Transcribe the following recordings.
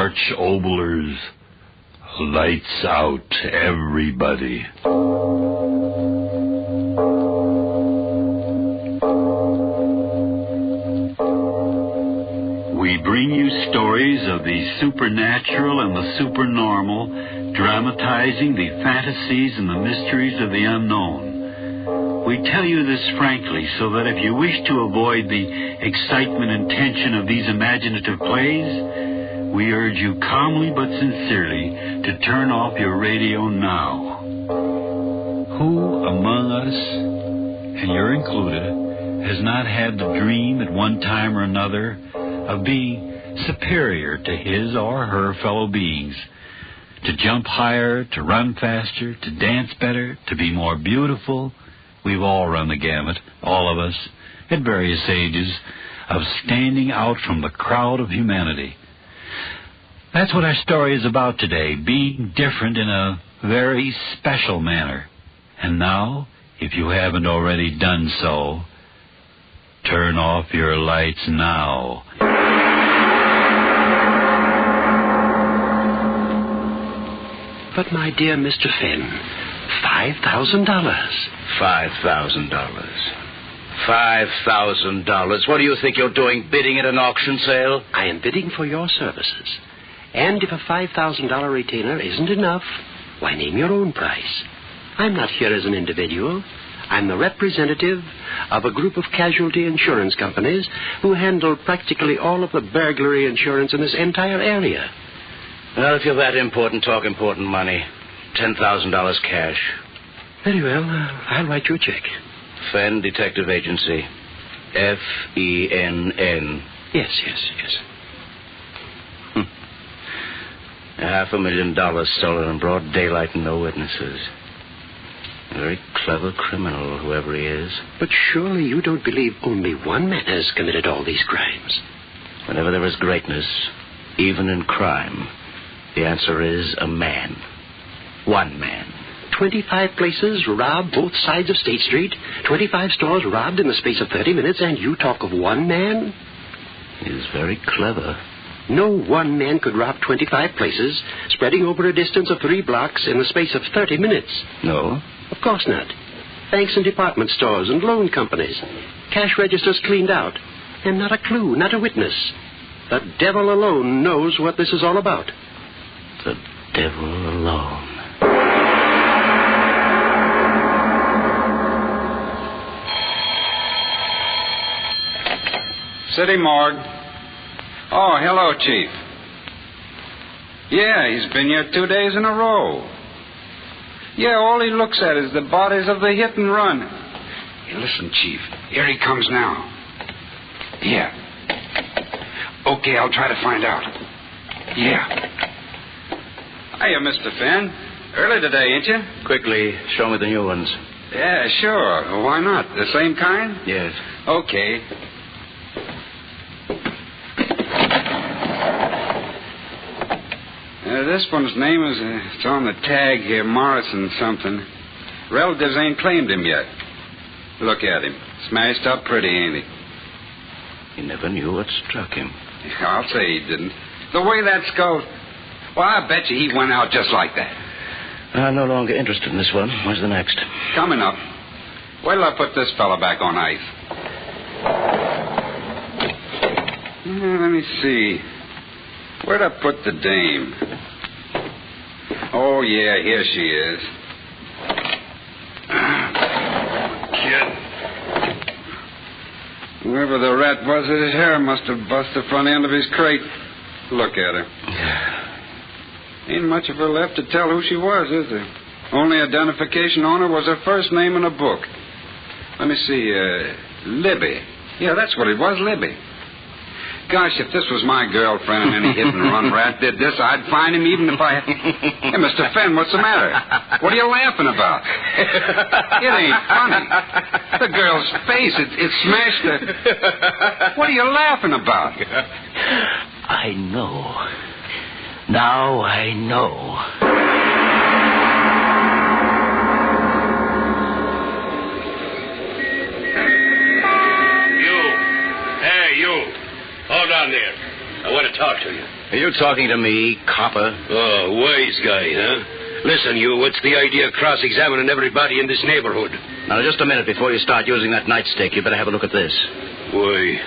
Arch Oboler's Lights Out, Everybody. We bring you stories of the supernatural and the supernormal, dramatizing the fantasies and the mysteries of the unknown. We tell you this frankly so that if you wish to avoid the excitement and tension of these imaginative plays, we urge you calmly but sincerely to turn off your radio now. Who among us, and you're included, has not had the dream at one time or another of being superior to his or her fellow beings, to jump higher, to run faster, to dance better, to be more beautiful? We've all run the gamut, all of us, at various ages, of standing out from the crowd of humanity. That's what our story is about today, being different in a very special manner. And now, if you haven't already done so, turn off your lights now. But, my dear Mr. Finn, $5,000. $5,000. $5,000. What do you think you're doing, bidding at an auction sale? I am bidding for your services. And if a $5,000 retainer isn't enough, why, name your own price. I'm not here as an individual. I'm the representative of a group of casualty insurance companies who handle practically all of the burglary insurance in this entire area. Well, if you're that important, talk important money. $10,000 cash. Very well. I'll write you a check. Fenn Detective Agency. F-E-N-N. Yes. $500,000 stolen in broad daylight and no witnesses. A very clever criminal, whoever he is. But surely you don't believe only one man has committed all these crimes. Whenever there is greatness, even in crime, the answer is a man. One man. 25 places robbed both sides of State Street, 25 stores robbed in the space of 30 minutes, and you talk of one man? He's very clever. No one man could rob 25 places, spreading over a distance of 3 blocks in the space of 30 minutes. No? Of course not. Banks and department stores and loan companies. Cash registers cleaned out. And not a clue, not a witness. The devil alone knows what this is all about. The devil alone. City morgue. Oh, hello, Chief. Yeah, he's been here 2 days in a row. Yeah, all he looks at is the bodies of the hit and run. Hey, listen, Chief. Here he comes now. Yeah. Okay, I'll try to find out. Yeah. Hiya, Mr. Finn. Early today, ain't you? Quickly, show me the new ones. Yeah, sure. Why not? The same kind? Yes. Okay. This one's name is, it's on the tag here, Morrison something. Relatives ain't claimed him yet. Look at him. Smashed up pretty, ain't he? He never knew what struck him. I'll say he didn't. The way that skull... Well, I bet you he went out just like that. I'm no longer interested in this one. Where's the next? Coming up. Wait till I put this fella back on ice. Let me see. Where'd I put the dame? Oh, yeah, here she is. Kid. Whoever the rat was at his hair must have busted the front end of his crate. Look at her. Ain't much of her left to tell who she was, is there? Only identification on her was her first name in a book. Let me see, Libby. Yeah, that's what it was, Libby. Gosh, if this was my girlfriend and any hit-and-run rat did this, I'd find him even if I... Hey, Mr. Fenn, what's the matter? What are you laughing about? It ain't funny. The girl's face, it smashed her. What are you laughing about? I know. Now I know. You. Hey, you. Hold on there. I want to talk to you. Are you talking to me, copper? Oh, wise guy, huh? Listen, you, what's the idea of cross-examining everybody in this neighborhood? Now, just a minute before you start using that nightstick, you better have a look at this. Why,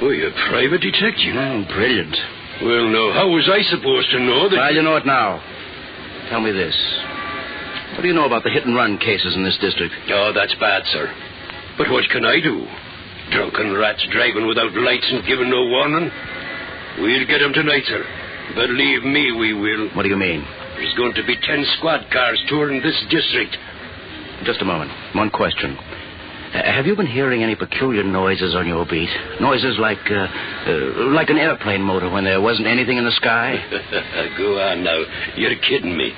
you're a private detective. Brilliant. Well, now, how was I supposed to know that... Well, you know it now. Tell me this. What do you know about the hit-and-run cases in this district? Oh, that's bad, sir. But what can I do? Drunken rats driving without lights and giving no warning? We'll get 'em tonight, sir. Believe me, we will. What do you mean? There's going to be 10 squad cars touring this district. Just a moment. One question. Have you been hearing any peculiar noises on your beat? Noises like an airplane motor when there wasn't anything in the sky? Go on now. You're kidding me.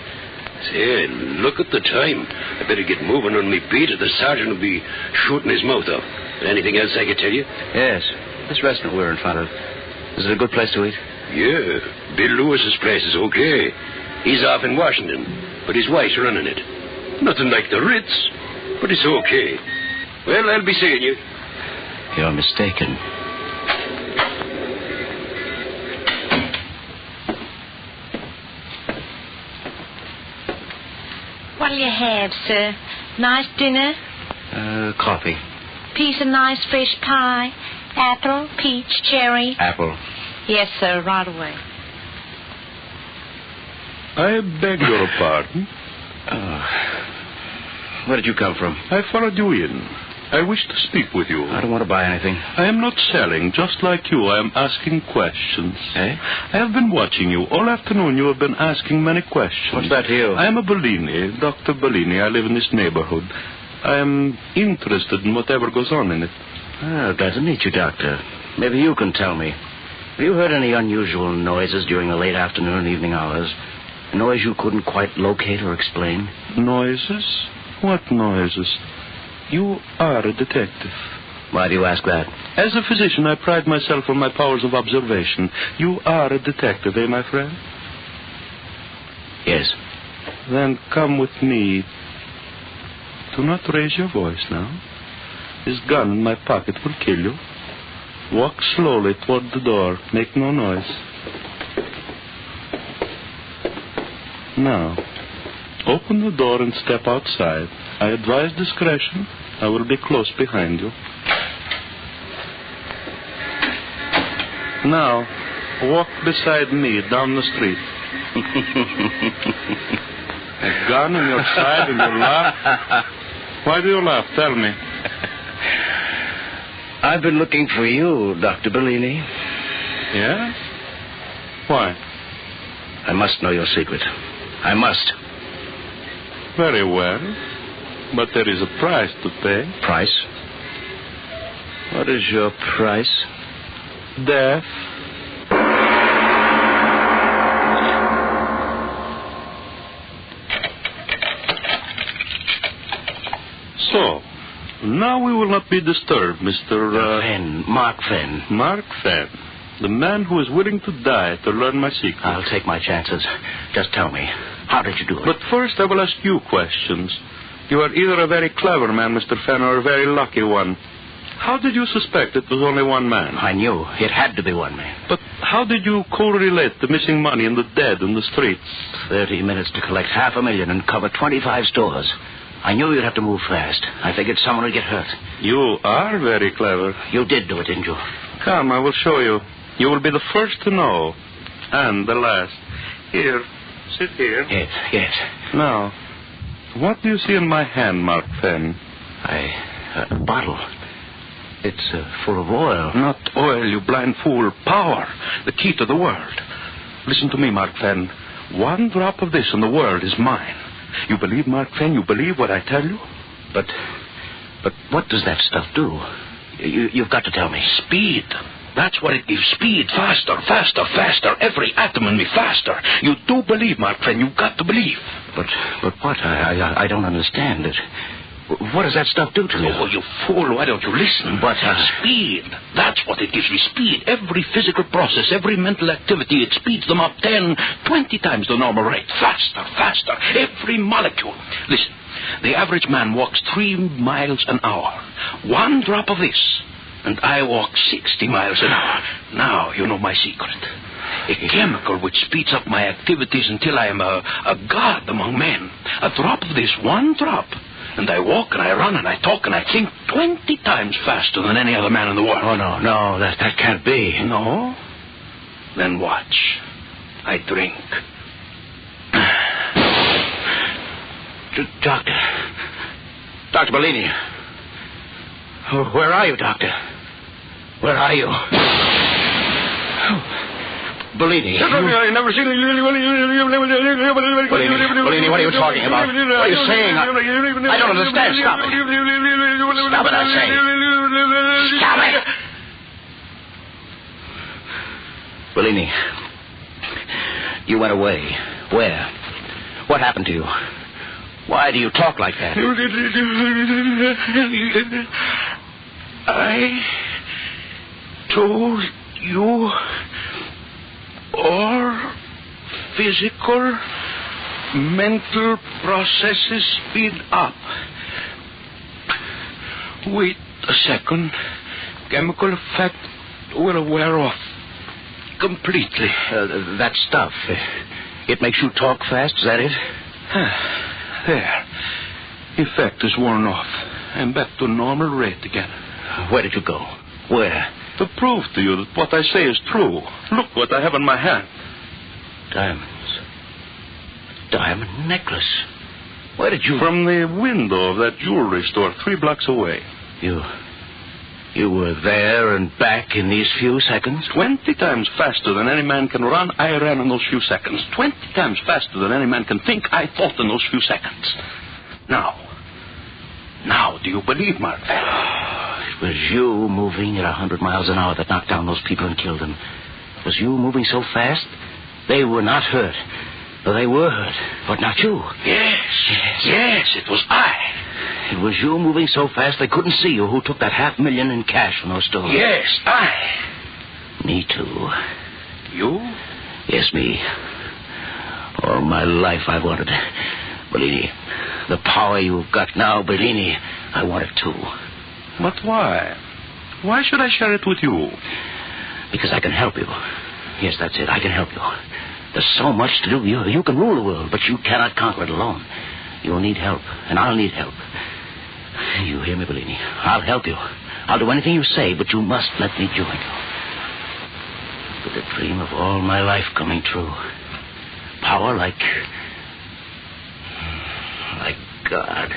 Say, look at the time. I better get moving on me beat or the sergeant will be shooting his mouth off. Anything else I could tell you? Yes. This restaurant we're in front of. Is it a good place to eat? Yeah. Bill Lewis's place is okay. He's off in Washington, but his wife's running it. Nothing like the Ritz, but it's okay. Well, I'll be seeing you. You're mistaken. What'll you have, sir? Nice dinner? Coffee. Piece of nice fresh pie? Apple, peach, cherry? Apple. Yes, sir, right away. I beg your pardon? Where did you come from? I followed you in. I wish to speak with you. I don't want to buy anything. I am not selling, just like you. I am asking questions. Eh? I have been watching you. All afternoon you have been asking many questions. What's that to you? I am a Bellini, Dr. Bellini. I live in this neighborhood. I am interested in whatever goes on in it. Glad to meet you, Doctor. Maybe you can tell me. Have you heard any unusual noises during the late afternoon and evening hours? A noise you couldn't quite locate or explain? Noises? What noises? You are a detective. Why do you ask that? As a physician, I pride myself on my powers of observation. You are a detective, eh, my friend? Yes. Then come with me. Do not raise your voice now. This gun in my pocket will kill you. Walk slowly toward the door. Make no noise. Now, open the door and step outside. I advise discretion. I will be close behind you. Now, walk beside me down the street. A gun in your side and you laugh? Why do you laugh? Tell me. I've been looking for you, Dr. Bellini. Yeah? Why? I must know your secret. I must. Very well. But there is a price to pay. Price? What is your price? Death. So, now we will not be disturbed, Mr. Fenn. Mark Fenn. Mark Fenn. The man who is willing to die to learn my secret. I'll take my chances. Just tell me, how did you do it? But first I will ask you questions. You are either a very clever man, Mr. Fenn, or a very lucky one. How did you suspect it was only one man? I knew. It had to be one man. But how did you correlate the missing money and the dead in the streets? 30 minutes to collect $500,000 and cover 25 stores. I knew you'd have to move fast. I figured someone would get hurt. You are very clever. You did do it, didn't you? Come, I will show you. You will be the first to know. And the last. Here. Sit here. Yes. Now, what do you see in my hand, Mark Fenn? A bottle. It's full of oil. Not oil, you blind fool. Power. The key to the world. Listen to me, Mark Fenn. One drop of this and the world is mine. You believe, Mark Fenn? You believe what I tell you? But what does that stuff do? You've got to tell me. Speed. That's what it gives. Speed. Faster. Every atom in me faster. You do believe, Mark Fenn. You've got to believe. But what? I don't understand it. What does that stuff do to you? Oh, you fool. Why don't you listen? But speed. That's what it gives me. Speed. Every physical process, every mental activity, it speeds them up 10, 20 times the normal rate. Faster. Every molecule. Listen. The average man walks 3 miles an hour. One drop of this, and I walk 60 miles an hour. Now you know my secret. A chemical which speeds up my activities until I am a god among men. A drop of this, one drop, and I walk and I run and I talk and I think 20 times faster than any other man in the world. Oh, no, that can't be. No? Then watch. I drink. Dr. Bellini. Where are you, Doctor? Where are you? Bellini. I've never seen Bellini, what are you talking about? What are you saying? I don't understand. Stop it. Stop it, I say. Stop it. Bellini, you went away. Where? What happened to you? Why do you talk like that? I told you all physical, mental processes speed up. Wait a second. Chemical effect will wear off completely. That stuff, it makes you talk fast, is that it? There. Effect is worn off. I'm back to normal rate again. Where did you go? Where? To prove to you that what I say is true. Look what I have in my hand. Diamonds. Diamond necklace. Where did you... From the window of that jewelry store 3 blocks away. You were there and back in these few seconds? 20 times faster than any man can run, I ran in those few seconds. 20 times faster than any man can think, I thought in those few seconds. Now, do you believe, Mark? It was you moving at 100 miles an hour that knocked down those people and killed them. It was you moving so fast, they were not hurt. Well, they were hurt, but not you. Yes, it was I. It was you moving so fast they couldn't see you who took that $500,000 in cash from those stores. Yes, I. Me too. You? Yes, me. All my life I wanted it. Bellini, the power you've got now, Bellini, I want it too. But why? Why should I share it with you? Because I can help you. Yes, that's it. I can help you. There's so much to do. You can rule the world, but you cannot conquer it alone. You'll need help, and I'll need help. You hear me, Bellini? I'll help you. I'll do anything you say, but you must let me join you. With the dream of all my life coming true. Power like God.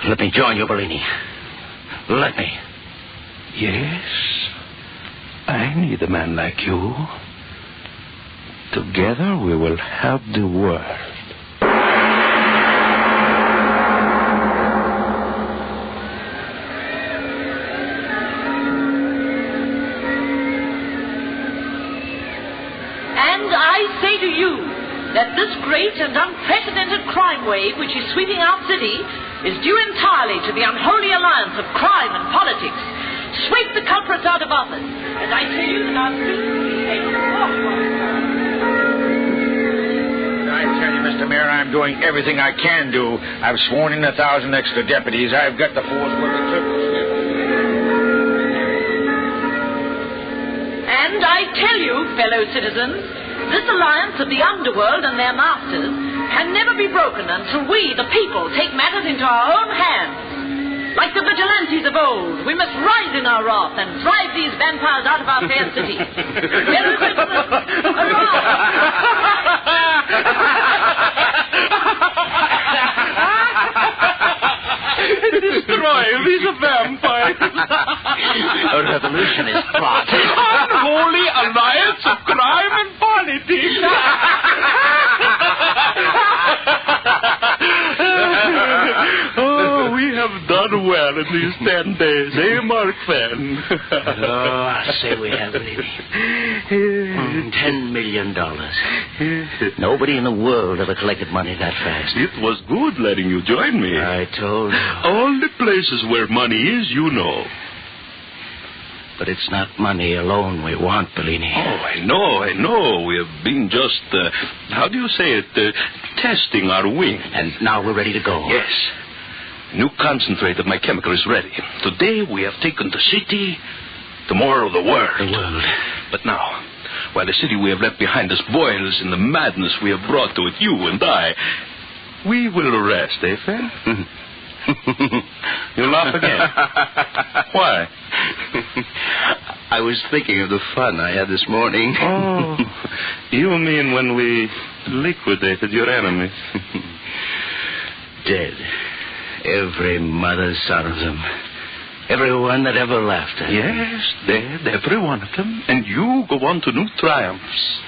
Let me join you, Bellini. Let me. Yes. I need a man like you. Together we will help the world. That this great and unprecedented crime wave which is sweeping our city is due entirely to the unholy alliance of crime and politics. Sweep the culprits out of office, and I tell you that our streets will be able to walk once more. I tell you, Mr. Mayor, I'm doing everything I can do. I've sworn in 1,000 extra deputies. I've got the force where the triples get. And I tell you, fellow citizens, this alliance of the underworld and their masters can never be broken until we, the people, take matters into our own hands. Like the vigilantes of old, we must rise in our wrath and drive these vampires out of our fair city. Fellow citizens, Destroy these vampires. A revolutionist plot. Unholy alliance of crime and politics. Oh, we have done well in these 10 days, eh, Mark Fenn? I say we have, baby. $10 million. Nobody in the world ever collected money that fast. It was good letting you join me. I told you. All the places where money is, you know. But it's not money alone we want, Bellini. Oh, I know. We have been just, how do you say it, testing our wing. And now we're ready to go. Yes. New concentrate of my chemical is ready. Today we have taken the city, tomorrow the world. The world. But now, while the city we have left behind us boils in the madness we have brought to it, you and I, we will rest, eh, Fan? You laugh again. Why? I was thinking of the fun I had this morning. Oh, you mean when we liquidated your enemy? Dead. Every mother's son of them. Everyone that ever laughed at me. Yes, dead, every one of them. And you go on to new triumphs.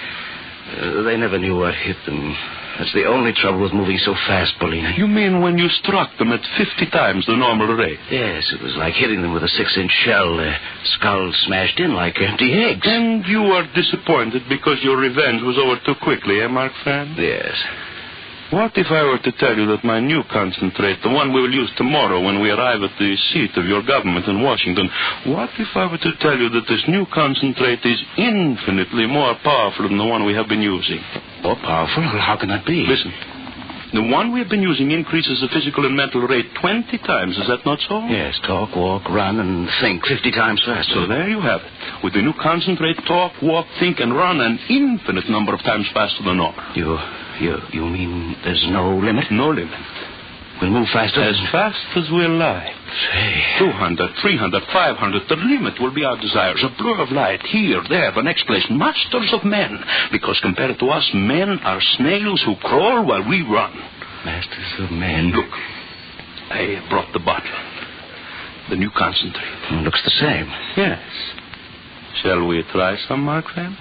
They never knew what hit them. That's the only trouble with moving so fast, Bellini. You mean when you struck them at 50 times the normal rate? Yes, it was like hitting them with a 6-inch shell. Their skulls smashed in like empty eggs. And you are disappointed because your revenge was over too quickly, eh, Mark Fan? Yes. What if I were to tell you that my new concentrate, the one we will use tomorrow when we arrive at the seat of your government in Washington, what if I were to tell you that this new concentrate is infinitely more powerful than the one we have been using? More powerful? How can that be? Listen. The one we have been using increases the physical and mental rate 20 times. Is that not so? Yes, talk, walk, run, and think 50 times faster. So there you have it. With the new concentrate, talk, walk, think, and run an infinite number of times faster than normal. You mean there's no limit? No limit. We'll move faster? As fast as we're like. Say. 200, 300, 500. The limit will be our desires. A blur of light here, there, the next place. Masters of men. Because compared to us, men are snails who crawl while we run. Masters of men. Look, I brought the bottle. The new concentrate. It looks the same. Yes. Shall we try some, Mark Van?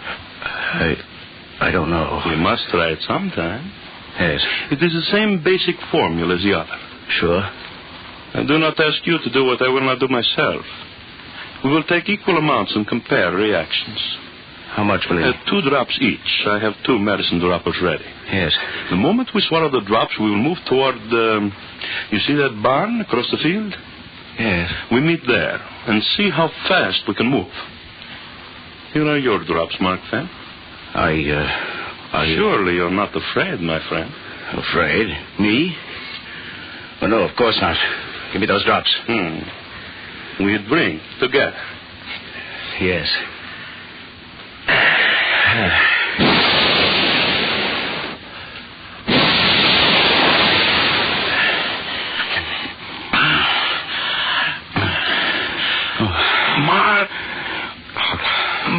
I don't know. We must try it sometime. Yes. It is the same basic formula as the other. Sure. I do not ask you to do what I will not do myself. We will take equal amounts and compare reactions. How much will it? 2 drops each. I have 2 medicine droppers ready. Yes. The moment we swallow the drops, we will move toward the... You see that barn across the field? Yes. We meet there and see how fast we can move. Here are your drops, Mark Van. Surely you're not afraid, my friend. Afraid? Me? Oh, no, of course not. Give me those drops. We drink together. Yes.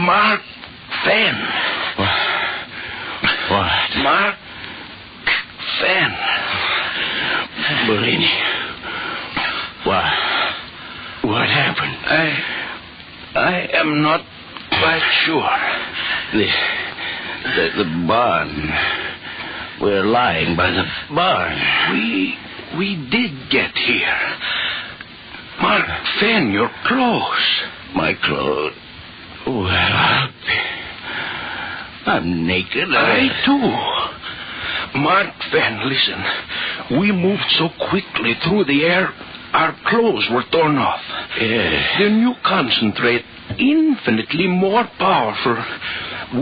Mark Van. What? Mark Van. Bellini. What happened? I am not quite sure. The barn. We're lying by the barn. We did get here. Mark Van, your clothes. My clothes. Well, I'm naked. I too. Mark Van, listen. We moved so quickly through the air, our clothes were torn off. Yes. The new concentrate, infinitely more powerful.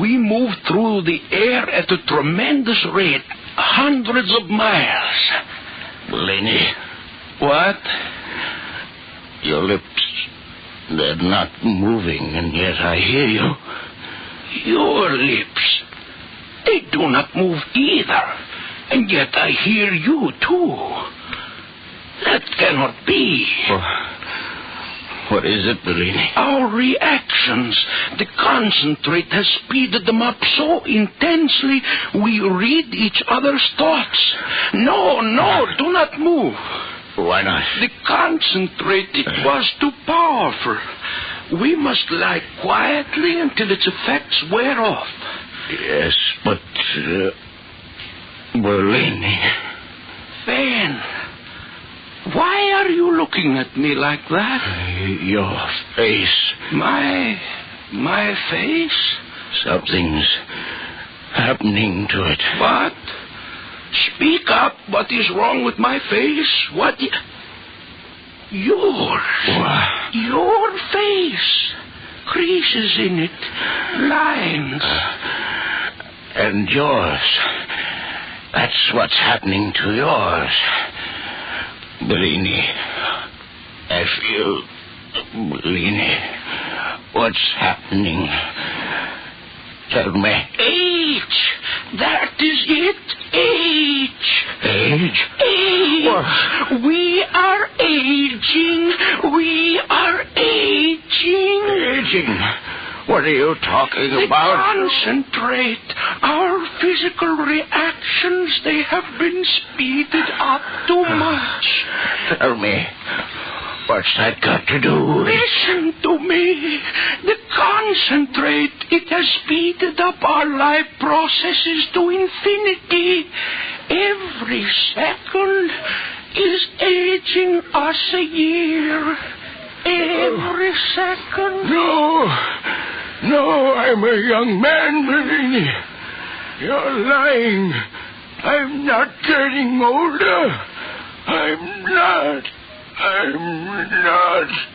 We moved through the air at a tremendous rate, hundreds of miles. Bellini. What? Your lips, they're not moving, and yet I hear you. Your lips, they do not move either, and yet I hear you too. That cannot be. What is it, Bellini? Our reactions. The concentrate has speeded them up so intensely we read each other's thoughts. No, do not move. Why not? The concentrate, it was too powerful. We must lie quietly until its effects wear off. Yes, but... Bellini. Van, why are you looking at me like that? Your face. My face? Something's happening to it. What? Speak up. What is wrong with my face? What? Yours. What? Your face. Creases in it. Lines. And yours. That's what's happening to yours. Bellini. I feel... Bellini. What's happening? Tell me. Age. That is it. Age. Age? Age. What? We are aging. We are aging. Aging? What are you talking about? Concentrate. Our physical reactions, they have been speeded up too much. Tell me, what's that got to do with... Listen to me. The concentrate, it has speeded up our life processes to infinity. Every second is aging us a year. Every second. No, I'm a young man, Bellini. You're lying. I'm not getting older. I'm not.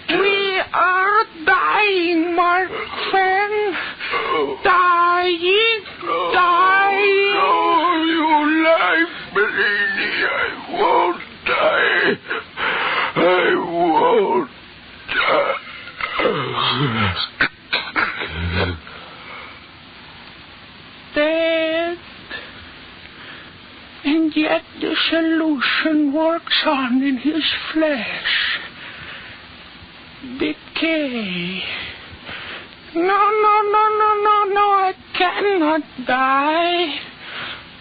We are dying, my friend. Dying. No, you lie, Bellini. I won't die. I won't die. Dead. And yet the solution works on in his flesh. Decay. No, I cannot die.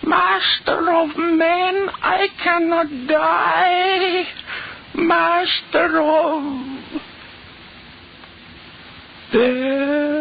Master of men, I cannot die. Master of... death.